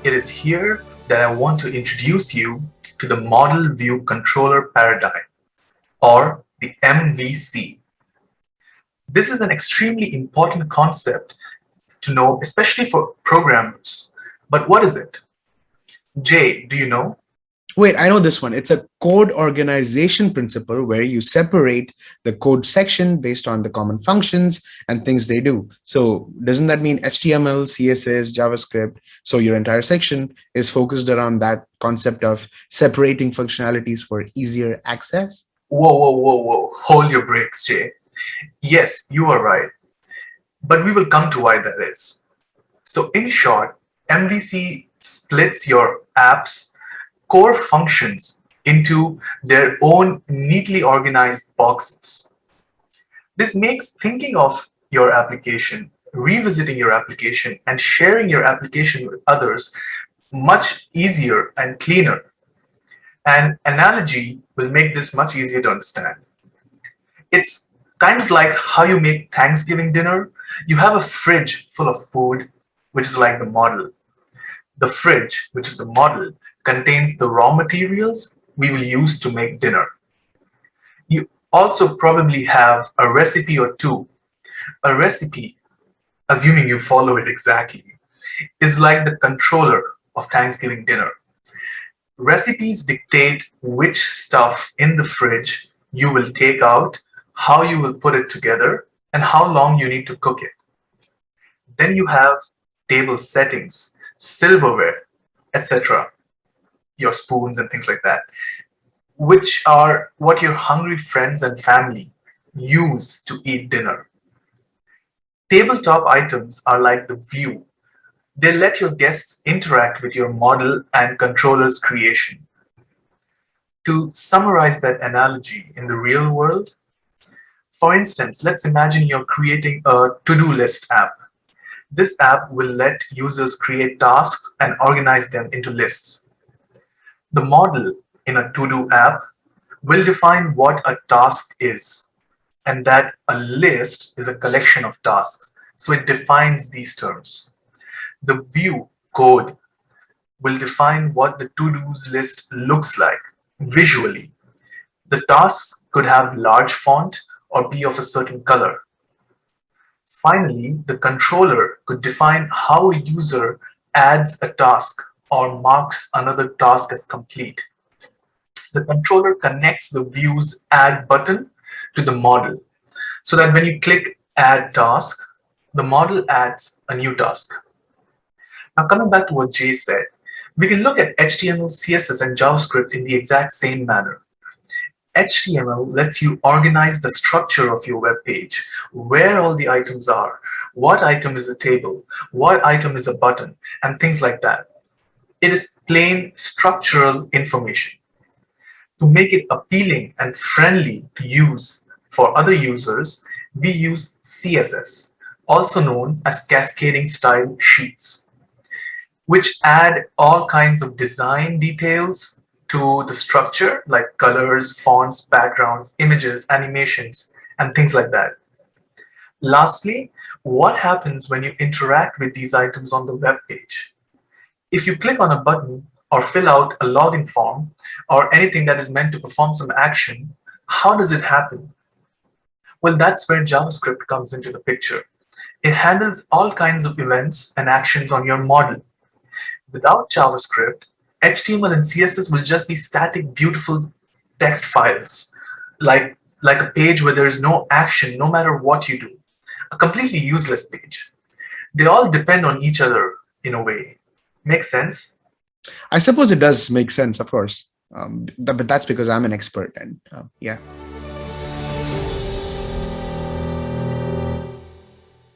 It is here that I want to introduce you to the Model View Controller Paradigm, or the MVC. This is an extremely important concept to know, especially for programmers. But what is it? Jay, do you know? Wait, I know this one. It's a code organization principle where you separate the code section based on the common functions and things they do. So doesn't that mean HTML, CSS, JavaScript? So your entire section is focused around that concept of separating functionalities for easier access? Whoa. Hold your brakes, Jay. Yes, you are right. But we will come to why that is. So in short, MVC splits your app's core functions into their own neatly organized boxes. This makes thinking of your application, revisiting your application, and sharing your application with others much easier and cleaner. An analogy will make this much easier to understand. It's kind of like how you make Thanksgiving dinner. You have a fridge full of food, which is like the model. The fridge, which is the model, contains the raw materials we will use to make dinner. You also probably have a recipe or two. A recipe, assuming you follow it exactly, is like the controller of Thanksgiving dinner. Recipes dictate which stuff in the fridge you will take out, how you will put it together, and how long you need to cook it. Then you have table settings, silverware, etc., your spoons and things like that, which are what your hungry friends and family use to eat dinner. Tabletop items are like the view. They let your guests interact with your model and controller's creation. To summarize that analogy in the real world, for instance, let's imagine you're creating a to-do list app. This app will let users create tasks and organize them into lists. The model in a to-do app will define what a task is, and that a list is a collection of tasks. So it defines these terms. The view code will define what the to-dos list looks like visually. The tasks could have large font or be of a certain color. Finally, the controller could define how a user adds a task or marks another task as complete. The controller connects the view's add button to the model so that when you click add task, the model adds a new task. Now coming back to what Jay said, we can look at HTML, CSS, and JavaScript in the exact same manner. HTML lets you organize the structure of your web page, where all the items are, what item is a table, what item is a button, and things like that. It is plain structural information. To make it appealing and friendly to use for other users, we use CSS, also known as cascading style sheets, which add all kinds of design details to the structure, like colors, fonts, backgrounds, images, animations, and things like that. Lastly, what happens when you interact with these items on the web page? If you click on a button or fill out a login form or anything that is meant to perform some action, how does it happen? Well, that's where JavaScript comes into the picture. It handles all kinds of events and actions on your model. Without JavaScript, HTML and CSS will just be static, beautiful text files, like a page where there is no action no matter what you do, a completely useless page. They all depend on each other in a way. Makes sense? I suppose it does make sense, of course. But that's because I'm an expert and yeah.